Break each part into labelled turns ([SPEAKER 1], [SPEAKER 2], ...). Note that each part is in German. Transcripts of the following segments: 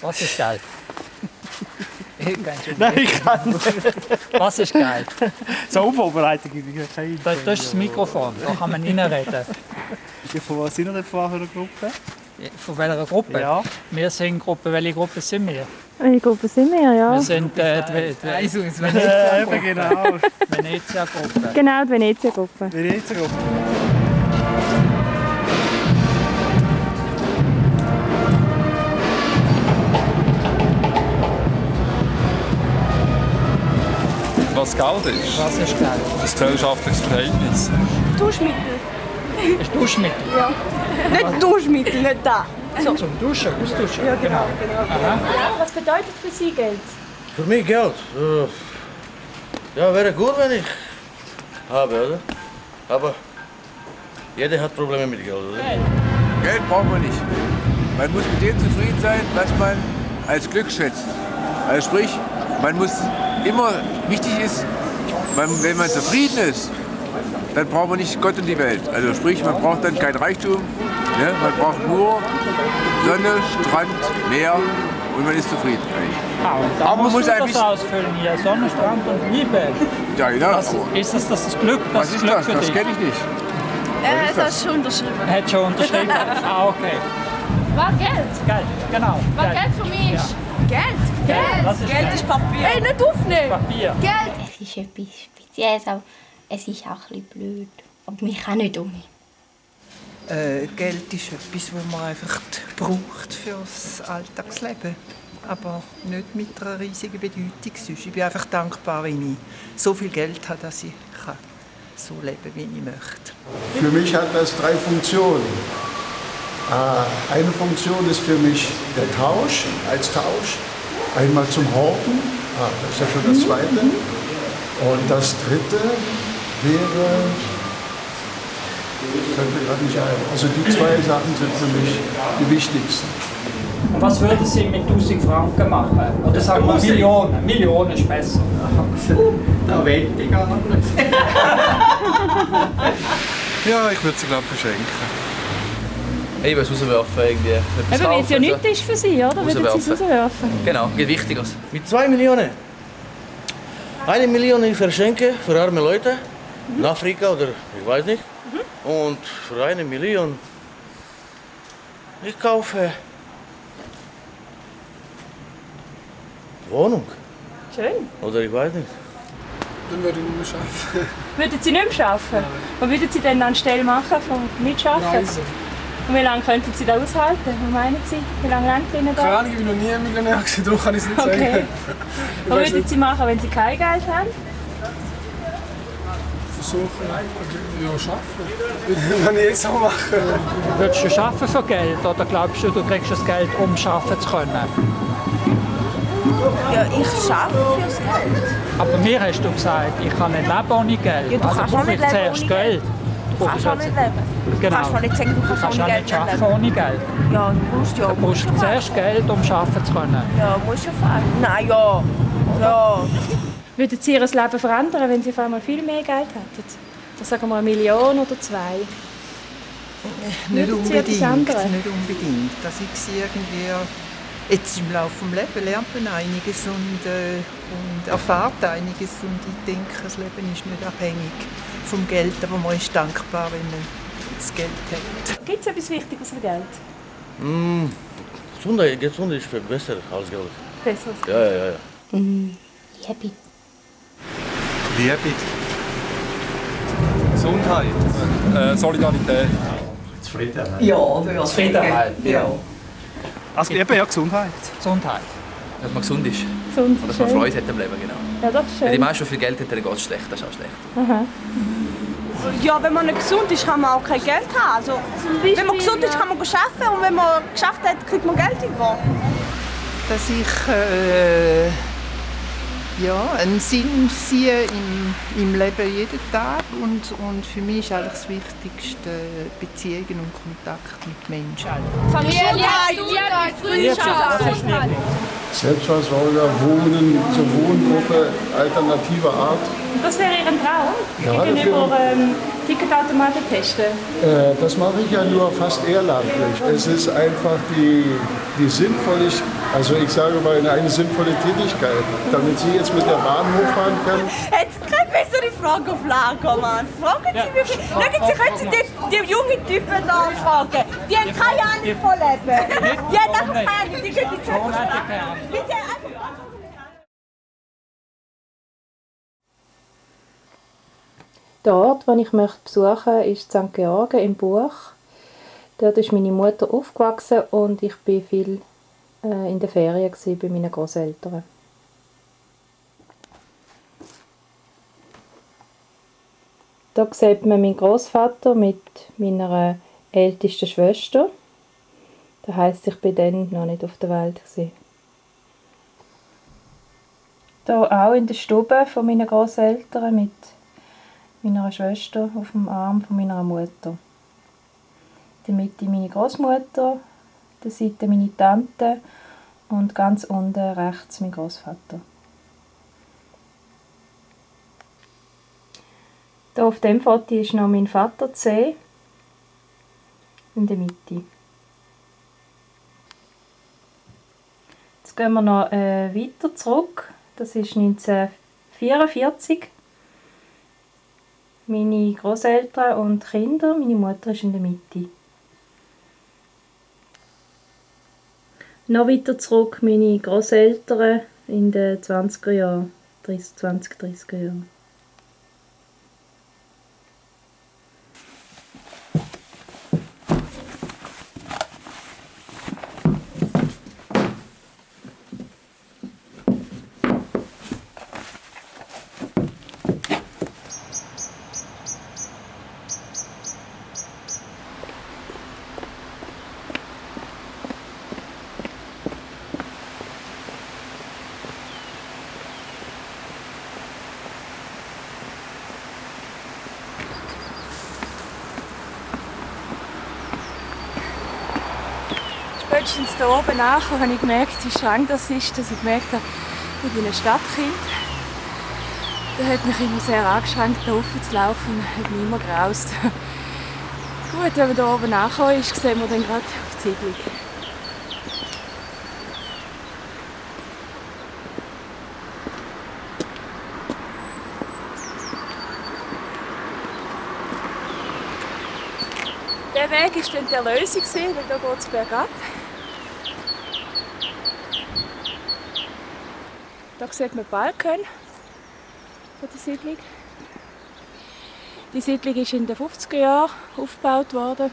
[SPEAKER 1] Was ist Geld?
[SPEAKER 2] Nein, ich kann nicht.
[SPEAKER 1] Was ist Geld?
[SPEAKER 2] So Vorbereitung gibt es keine.
[SPEAKER 1] Das ist das Mikrofon, da kann man reinreden.
[SPEAKER 2] Von was sind wir denn von einer Gruppe?
[SPEAKER 1] Von welcher Gruppe?
[SPEAKER 2] Ja.
[SPEAKER 1] Wir sind Gruppe. Welche Gruppe sind wir?
[SPEAKER 3] Welche Gruppe sind wir, ja?
[SPEAKER 1] Wir sind die
[SPEAKER 2] Eben genau.
[SPEAKER 1] Venezia-Gruppe.
[SPEAKER 3] Genau, die Venezia-Gruppe.
[SPEAKER 2] Venezia-Gruppe.
[SPEAKER 4] Was Geld ist?
[SPEAKER 1] Was ist Geld?
[SPEAKER 4] Das gesellschaftliches Verhältnis.
[SPEAKER 5] Duschmittel.
[SPEAKER 1] Ist Duschmittel.
[SPEAKER 5] Ja. Nicht Duschmittel, nicht da. So.
[SPEAKER 1] Zum Duschen, ausduschen.
[SPEAKER 5] Ja, genau.
[SPEAKER 1] Aha.
[SPEAKER 5] Was bedeutet für Sie Geld?
[SPEAKER 6] Für mich Geld? Ja, wäre gut, wenn ich habe, oder? Aber jeder hat Probleme mit Geld, oder?
[SPEAKER 7] Geld braucht man nicht. Man muss mit dem zufrieden sein, was man als Glück schätzt. Also sprich, man muss immer, wichtig ist, wenn man zufrieden ist, dann braucht man nicht Gott und die Welt. Also sprich, man braucht dann kein Reichtum, ne? Man braucht nur Sonne, Strand, Meer und man ist zufrieden eigentlich.
[SPEAKER 1] Ah, und da
[SPEAKER 7] Aber man muss
[SPEAKER 1] das
[SPEAKER 7] eigentlich-
[SPEAKER 1] ausfüllen hier. Sonne, Strand und Liebe.
[SPEAKER 7] Ja, genau.
[SPEAKER 1] Ist das Glück?
[SPEAKER 7] Was ist
[SPEAKER 1] Glück
[SPEAKER 7] das?
[SPEAKER 1] für
[SPEAKER 7] Das
[SPEAKER 1] dich?
[SPEAKER 7] kenne ich nicht.
[SPEAKER 5] Er hat das schon unterschrieben.
[SPEAKER 1] Er hat schon unterschrieben. Ah, okay.
[SPEAKER 5] Was, Geld?
[SPEAKER 1] Geld, genau.
[SPEAKER 5] Was Geld für mich ist? Geld? Geld?
[SPEAKER 1] Was ist Geld?
[SPEAKER 5] Ist Papier. Ey, nicht aufnehmen!
[SPEAKER 1] Papier.
[SPEAKER 5] Geld!
[SPEAKER 8] Es ist etwas Spezielles, aber es ist auch ein bisschen blöd. Aber mich auch nicht um.
[SPEAKER 9] Geld ist etwas, das man einfach braucht für das Alltagsleben. Aber nicht mit einer riesigen Bedeutung sonst. Ich bin einfach dankbar, wenn ich so viel Geld habe, dass ich so leben kann, wie ich möchte.
[SPEAKER 10] Für mich hat das 3 Funktionen. Eine Funktion ist für mich der Tausch, als Tausch. Einmal zum Horten, das ist ja schon das Zweite. Und das Dritte wäre, fällt mir gerade nicht ein. Also die 2 Sachen sind für mich die wichtigsten.
[SPEAKER 1] Und was würden Sie mit 1000 Franken machen? Oder sagen wir Millionen? Millionen ist besser.
[SPEAKER 2] Da wette ich gar nicht.
[SPEAKER 4] Ja, ich würde sie glaube verschenken.
[SPEAKER 6] Ich will es rauswerfen irgendwie.
[SPEAKER 3] Eben, weil es ja nichts ist für Sie, oder? Würden Sie es rauswerfen?
[SPEAKER 6] Genau, geht Wichtiges. Mit 2 Millionen. 1 Million ich verschenke für arme Leute in Afrika oder ich weiß nicht. Und für 1 Million ich kaufe Wohnung.
[SPEAKER 3] Schön.
[SPEAKER 6] Oder ich weiß nicht.
[SPEAKER 4] Dann würde ich nicht mehr arbeiten.
[SPEAKER 3] Würden Sie nicht mehr arbeiten? Was würden Sie denn anstelle machen vom Mitarbeiten?
[SPEAKER 4] Reisen.
[SPEAKER 3] Und wie lange könnten Sie das aushalten? Was meinen Sie? Wie lange reicht Ihnen
[SPEAKER 4] Keine
[SPEAKER 3] da?
[SPEAKER 4] Ahnung, ich bin noch nie ein Millionär gewesen, darum kann ich es nicht sagen.
[SPEAKER 3] Okay. Was würden Sie machen, wenn Sie kein Geld haben?
[SPEAKER 4] Versuchen, ja, arbeiten. Wenn ich jetzt auch machen.
[SPEAKER 1] Würdest du arbeiten für Geld oder glaubst du, du kriegst das Geld, um arbeiten zu können?
[SPEAKER 5] Ja, ich arbeite fürs Geld.
[SPEAKER 1] Aber mir hast du gesagt, ich kann nicht leben ohne Geld.
[SPEAKER 5] Ja, du kannst
[SPEAKER 1] brauche
[SPEAKER 5] auch nicht
[SPEAKER 1] ich
[SPEAKER 5] leben
[SPEAKER 1] zuerst
[SPEAKER 5] ohne
[SPEAKER 1] Geld.
[SPEAKER 5] Du kannst auch nicht leben. Du
[SPEAKER 1] Genau.
[SPEAKER 5] kannst mal nicht sagen, du kannst
[SPEAKER 1] Du kannst
[SPEAKER 5] ohne
[SPEAKER 1] auch
[SPEAKER 5] Geld
[SPEAKER 1] nicht arbeiten
[SPEAKER 5] leben.
[SPEAKER 1] ohne Geld.
[SPEAKER 5] Ja, du brauchst ja.
[SPEAKER 1] Du brauchst zuerst Geld, um arbeiten zu können.
[SPEAKER 5] Ja, musst du fahren. Nein, ja. Ja.
[SPEAKER 3] Würden Sie Ihr Leben verändern, wenn Sie auf einmal viel mehr Geld hätten? Das sagen wir 1 Million oder 2.
[SPEAKER 9] Nicht
[SPEAKER 3] Würden Sie etwas
[SPEAKER 9] unbedingt,
[SPEAKER 3] ändern?
[SPEAKER 9] nicht unbedingt. Dass ich sehe irgendwie, jetzt im Laufe des Lebens lernt man einiges und erfahrt einiges. Und ich denke, das Leben ist nicht abhängig vom Geld, aber man ist dankbar, wenn man das Geld hat.
[SPEAKER 3] Gibt es etwas Wichtiges für Geld?
[SPEAKER 6] Gesundheit ist besser als Geld.
[SPEAKER 3] Besseres?
[SPEAKER 6] Ja.
[SPEAKER 8] Liebe.
[SPEAKER 4] Liebe. Gesundheit. Solidarität.
[SPEAKER 2] Zufriedenheit.
[SPEAKER 5] Ja,
[SPEAKER 1] Zufriedenheit.
[SPEAKER 5] Ja.
[SPEAKER 2] Also eben ja Gesundheit.
[SPEAKER 1] Gesundheit.
[SPEAKER 6] Dass man gesund ist.
[SPEAKER 3] Gesund,
[SPEAKER 6] Und dass man
[SPEAKER 3] schön.
[SPEAKER 6] Freude hat am Leben, genau.
[SPEAKER 3] Ja, das ist
[SPEAKER 6] Wenn die
[SPEAKER 3] schön.
[SPEAKER 6] meisten schon viel Geld haben, dann geht es schlecht. Das ist auch schlecht.
[SPEAKER 3] Aha.
[SPEAKER 5] Ja, wenn man nicht gesund ist, kann man auch kein Geld haben. Also, wenn man gesund ist, kann man arbeiten und wenn man geschafft hat, kriegt man Geld über.
[SPEAKER 9] Dass ich einen Sinn sehe im Leben jeden Tag und für mich ist eigentlich das Wichtigste Beziehungen und Kontakt mit Menschen.
[SPEAKER 5] Familie,
[SPEAKER 1] Was ist Liebe?
[SPEAKER 10] Selbstversorger, Wohnen, so Wohngruppe alternativer Art.
[SPEAKER 3] Und das wäre Ihr Traum?
[SPEAKER 10] Ja,
[SPEAKER 3] Gegenüber Ticketautomaten testen?
[SPEAKER 10] Das mache ich ja nur fast ehrenamtlich. Es ist einfach die sinnvolle, also ich sage mal, eine sinnvolle Tätigkeit. Damit Sie jetzt mit der Bahn hochfahren können.
[SPEAKER 5] Jetzt keine bessere Frage auf Lager, Mann. Fragen Sie mich. Schauen Sie, können Sie die jungen Typen da fragen. Die haben keine Ahnung von Leben. Die haben einfach keine Ahnung. Die können nicht sagen. Bitte einfach.
[SPEAKER 3] Der Ort, den ich besuchen möchte, ist St. Georgen im Buch. Dort ist meine Mutter aufgewachsen und ich war viel in der Ferien bei meinen Großeltern. Hier sieht man meinen Großvater mit meiner ältesten Schwester. Das heisst, ich war dann noch nicht auf der Welt. Hier auch in der Stube von meinen Großeltern mit meiner Schwester auf dem Arm von meiner Mutter. In der Mitte meine Großmutter, der Seite meine Tante und ganz unten rechts mein Großvater. Hier auf dem Foto ist noch mein Vater zu sehen, in der Mitte. Jetzt gehen wir noch weiter zurück. Das ist 1944. Meine Großeltern und Kinder, meine Mutter ist in der Mitte. Noch weiter zurück meine Großeltern in den 20er Jahren, 20-30er Jahren. Spätestens hier oben nachher habe ich gemerkt, wie streng das ist, dass ich gemerkt habe, ich bin ein Stadtkind. Das hat mich immer sehr angestrengt, hier rauf zu laufen und hat mich immer graust. Gut, wenn man hier oben angekommen ist, sehen wir dann gerade auf die Siedlung. Der Weg war dann die Erlösung, weil hier geht es bergab. Hier sieht man die Balken von der Siedlung. Die Siedlung ist in den 50er Jahren aufgebaut worden.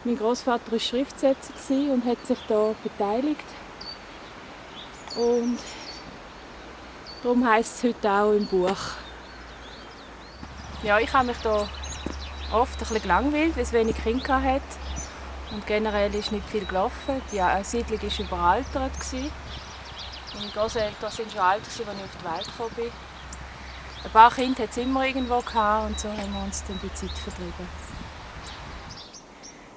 [SPEAKER 3] Mein Großvater war Schriftsetzer und hat sich hier beteiligt. Und darum heisst es heute auch im Buch. Ja, ich habe mich hier oft ein bisschen gelangweilt, weil es wenig Kinder hatte. Und generell ist nicht viel gelaufen. Die Siedlung war überaltert. Meine Großeltern waren schon alt, als ich auf die Welt gekommen bin. Ein paar Kinder hatte es immer irgendwo gehabt und so haben wir uns dann die Zeit vertrieben.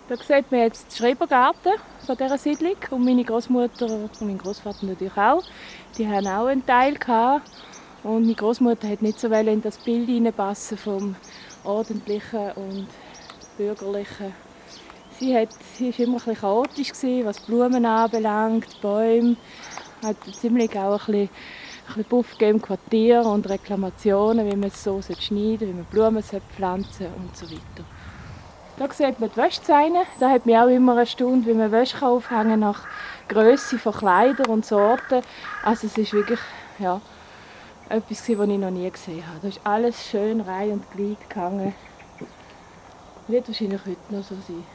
[SPEAKER 3] Hier sieht man jetzt den Schrebergarten von dieser Siedlung. Und meine Großmutter und mein Großvater natürlich auch. Die haben auch einen Teil gehabt. Und meine Großmutter hat nicht so in das Bild hineinpassen vom Ordentlichen und Bürgerlichen. Sie war immer ein bisschen chaotisch, was Blumen anbelangt, Bäume. Hat ziemlich auch ein bisschen Puff im Quartier und Reklamationen, wie man es so schneiden sollte, wie man Blumen pflanzen und so weiter. Hier sieht man die Wäschzeine. Da hat mich auch immer erstaunt, wie man Wäsche aufhängen kann nach Grösse von Kleidern und Sorten. Also es ist wirklich etwas, was ich noch nie gesehen habe. Da ist alles schön rein und gleich gehangen. Wird wahrscheinlich heute noch so sein.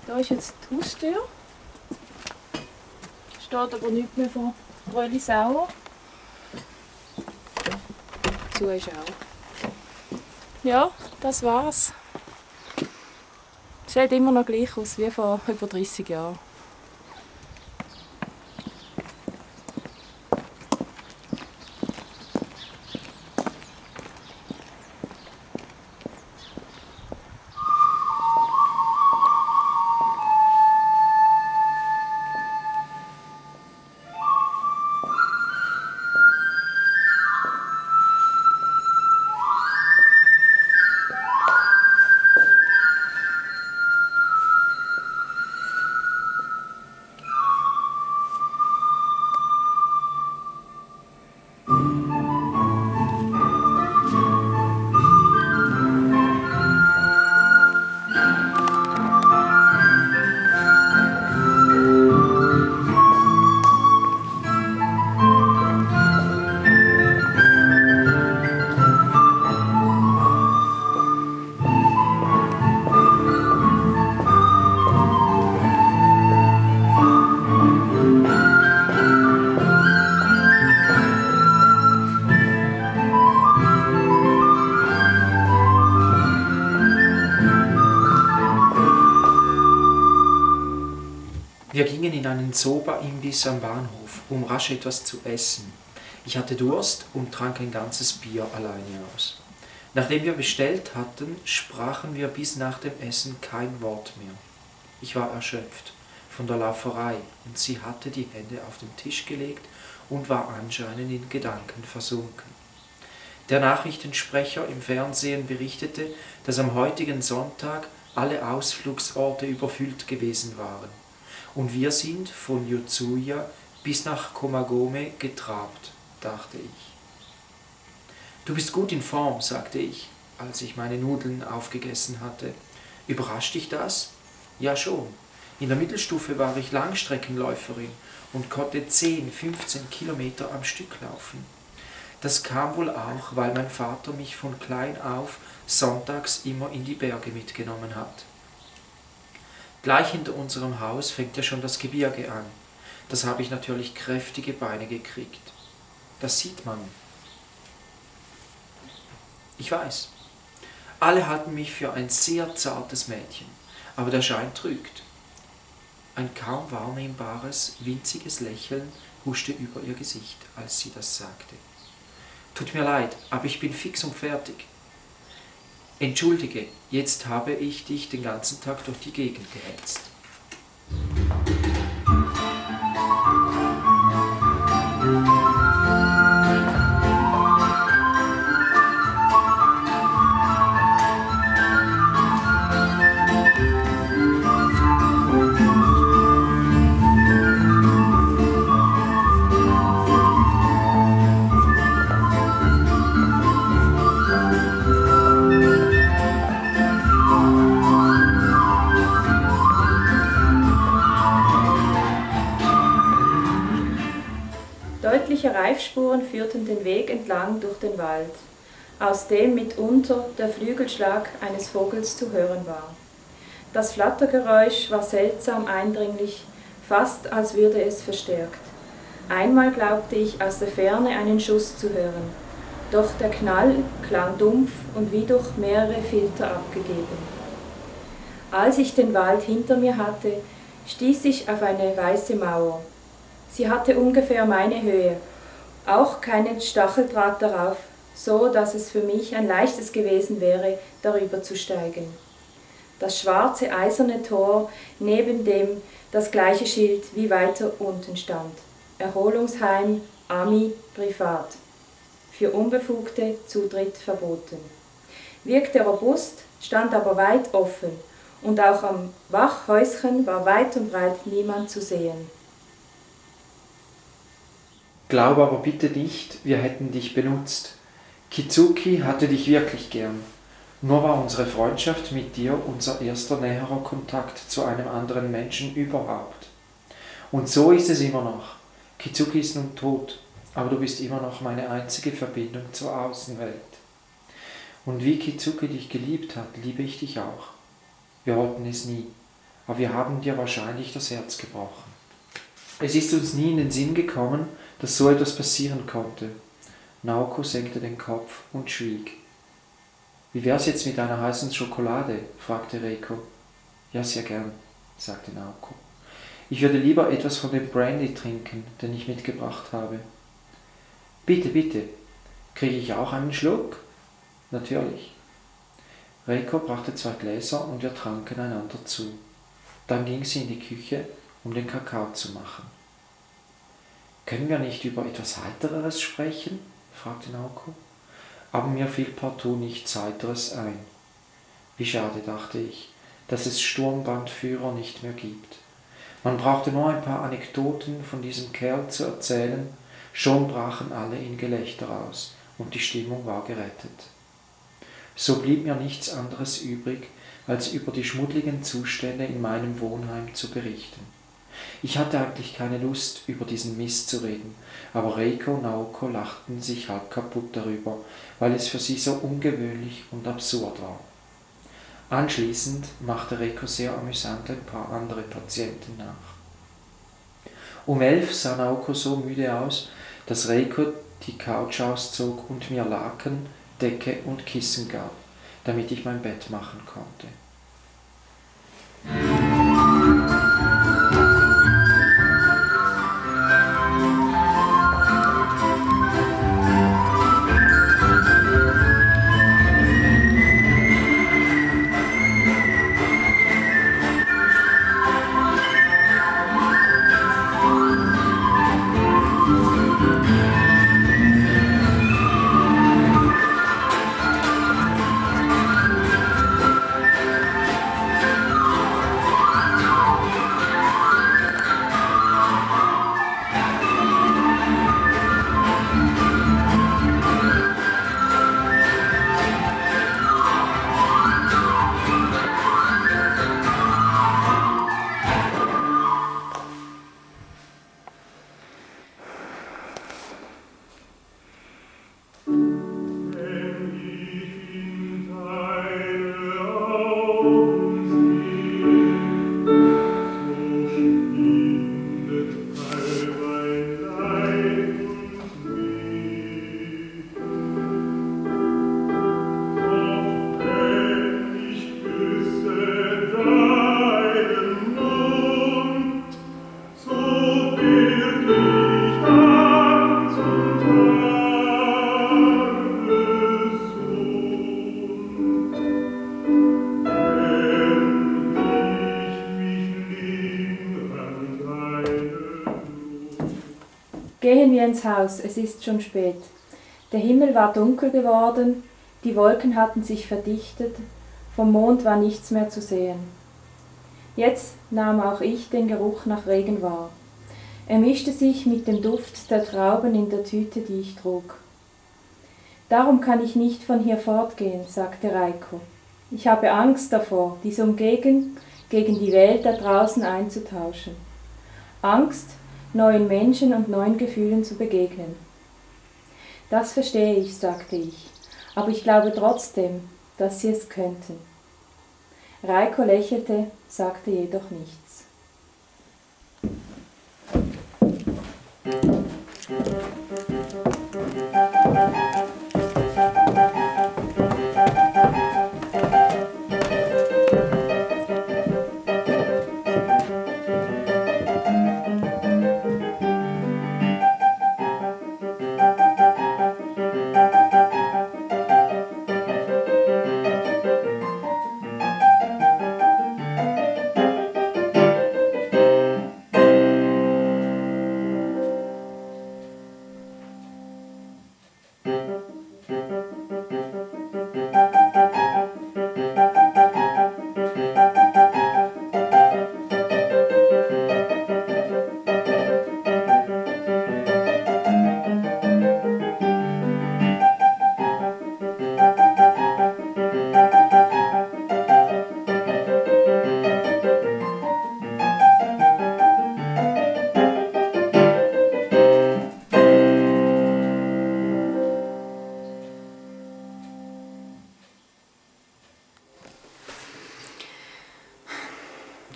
[SPEAKER 3] Hier ist jetzt die Haustür. Steht aber nichts mehr von Bröli Sauer. Zu ist auch. Ja, das war's. Sieht immer noch gleich aus wie vor über 30 Jahren.
[SPEAKER 11] Wir gingen in einen Soba-Imbiss am Bahnhof, um rasch etwas zu essen. Ich hatte Durst und trank ein ganzes Bier alleine aus. Nachdem wir bestellt hatten, sprachen wir bis nach dem Essen kein Wort mehr. Ich war erschöpft von der Lauferei und sie hatte die Hände auf den Tisch gelegt und war anscheinend in Gedanken versunken. Der Nachrichtensprecher im Fernsehen berichtete, dass am heutigen Sonntag alle Ausflugsorte überfüllt gewesen waren. Und wir sind von Yotsuya bis nach Komagome getrabt, dachte ich. Du bist gut in Form, sagte ich, als ich meine Nudeln aufgegessen hatte. Überrascht dich das? Ja schon. In der Mittelstufe war ich Langstreckenläuferin und konnte 10, 15 Kilometer am Stück laufen. Das kam wohl auch, weil mein Vater mich von klein auf sonntags immer in die Berge mitgenommen hat. Gleich hinter unserem Haus fängt ja schon das Gebirge an. Das habe ich natürlich kräftige Beine gekriegt. Das sieht man. Ich weiß. Alle halten mich für ein sehr zartes Mädchen, aber der Schein trügt. Ein kaum wahrnehmbares, winziges Lächeln huschte über ihr Gesicht, als sie das sagte. Tut mir leid, aber ich bin fix und fertig. Entschuldige, jetzt habe ich dich den ganzen Tag durch die Gegend gehetzt.
[SPEAKER 12] Deutliche Reifspuren führten den Weg entlang durch den Wald, aus dem mitunter der Flügelschlag eines Vogels zu hören war. Das Flattergeräusch war seltsam eindringlich, fast als würde es verstärkt. Einmal glaubte ich aus der Ferne einen Schuss zu hören, doch der Knall klang dumpf und wie durch mehrere Filter abgegeben. Als ich den Wald hinter mir hatte, stieß ich auf eine weiße Mauer. Sie hatte ungefähr meine Höhe, auch keinen Stacheldraht darauf, so dass es für mich ein leichtes gewesen wäre, darüber zu steigen. Das schwarze eiserne Tor, neben dem das gleiche Schild wie weiter unten stand. Erholungsheim Ami Privat. Für Unbefugte Zutritt verboten. Wirkte robust, stand aber weit offen und auch am Wachhäuschen war weit und breit niemand zu sehen.
[SPEAKER 11] Glaub aber bitte nicht, wir hätten dich benutzt. Kizuki hatte dich wirklich gern. Nur war unsere Freundschaft mit dir unser erster näherer Kontakt zu einem anderen Menschen überhaupt. Und so ist es immer noch. Kizuki ist nun tot, aber du bist immer noch meine einzige Verbindung zur Außenwelt. Und wie Kizuki dich geliebt hat, liebe ich dich auch. Wir wollten es nie, aber wir haben dir wahrscheinlich das Herz gebrochen. Es ist uns nie in den Sinn gekommen, dass so etwas passieren konnte. Naoko senkte den Kopf und schwieg. Wie wär's jetzt mit einer heißen Schokolade? Fragte Reiko. Ja, sehr gern, sagte Naoko. Ich würde lieber etwas von dem Brandy trinken, den ich mitgebracht habe. Bitte, bitte. Kriege ich auch einen Schluck? Natürlich. Reiko brachte 2 Gläser und wir tranken einander zu. Dann ging sie in die Küche, um den Kakao zu machen. Können wir nicht über etwas Heitereres sprechen? Fragte Naoko. Aber mir fiel partout nichts Heiteres ein. Wie schade, dachte ich, dass es Sturmbandführer nicht mehr gibt. Man brauchte nur ein paar Anekdoten von diesem Kerl zu erzählen, schon brachen alle in Gelächter aus und die Stimmung war gerettet. So blieb mir nichts anderes übrig, als über die schmuddligen Zustände in meinem Wohnheim zu berichten. Ich hatte eigentlich keine Lust, über diesen Mist zu reden, aber Reiko und Naoko lachten sich halb kaputt darüber, weil es für sie so ungewöhnlich und absurd war. Anschließend machte Reiko sehr amüsant ein paar andere Patienten nach. Um 11 sah Naoko so müde aus, dass Reiko die Couch auszog und mir Laken, Decke und Kissen gab, damit ich mein Bett machen konnte.
[SPEAKER 12] Gehen wir ins Haus, es ist schon spät. Der Himmel war dunkel geworden, die Wolken hatten sich verdichtet, vom Mond war nichts mehr zu sehen. Jetzt nahm auch ich den Geruch nach Regen wahr. Er mischte sich mit dem Duft der Trauben in der Tüte, die ich trug. Darum kann ich nicht von hier fortgehen, sagte Reiko. Ich habe Angst davor, diese Umgebung gegen die Welt da draußen einzutauschen. Angst, neuen Menschen und neuen Gefühlen zu begegnen. Das verstehe ich, sagte ich, aber ich glaube trotzdem, dass sie es könnten. Reiko lächelte, sagte jedoch nichts.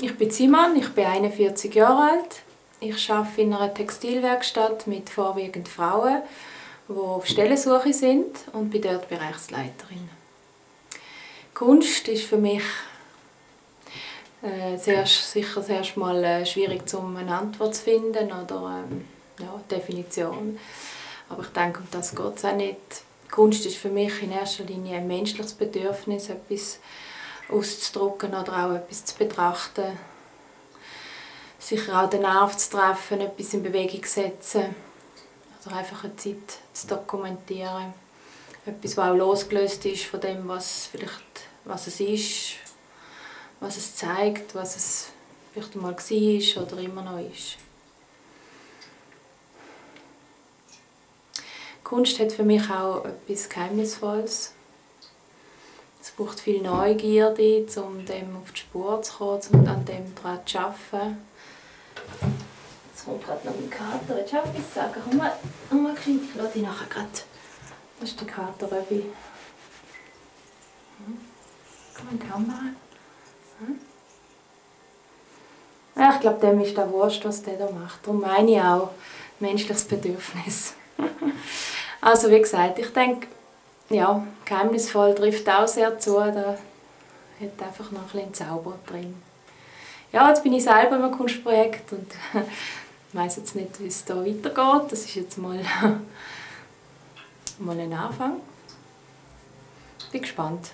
[SPEAKER 13] Ich bin Simon, ich bin 41 Jahre alt. Ich arbeite in einer Textilwerkstatt mit vorwiegend Frauen, die auf Stellensuche sind, und bin dort Bereichsleiterin. Kunst ist für mich sicher zuerst mal schwierig, eine Antwort zu finden oder Definition. Aber ich denke, um das geht es auch nicht. Kunst ist für mich in erster Linie ein menschliches Bedürfnis, etwas auszudrücken oder auch etwas zu betrachten. Sicher auch den Nerv zu treffen, etwas in Bewegung zu setzen. Oder einfach eine Zeit zu dokumentieren. Etwas, das auch losgelöst ist von dem, was es ist, was es zeigt, was es vielleicht einmal war oder immer noch ist. Kunst hat für mich auch etwas Geheimnisvolles. Es braucht viel Neugierde, um dem auf die Spur zu kommen, um an dem daran zu arbeiten. Jetzt kommt gerade noch mein Kater. Willst du auch etwas sagen? Komm mal geschwind, ich lasse dich nachher gerade. Das ist der Kater, Röbi. Komm in die Kamera. Ja, ich glaube, dem ist das wurscht, was der da macht. Darum meine ich auch menschliches Bedürfnis. Also wie gesagt, ich denke, ja, geheimnisvoll trifft auch sehr zu. Da hat einfach noch ein bisschen Zauber drin. Ja, jetzt bin ich selber in einem Kunstprojekt und ich weiss jetzt nicht, wie es da weitergeht. Das ist jetzt mal ein Anfang. Bin gespannt.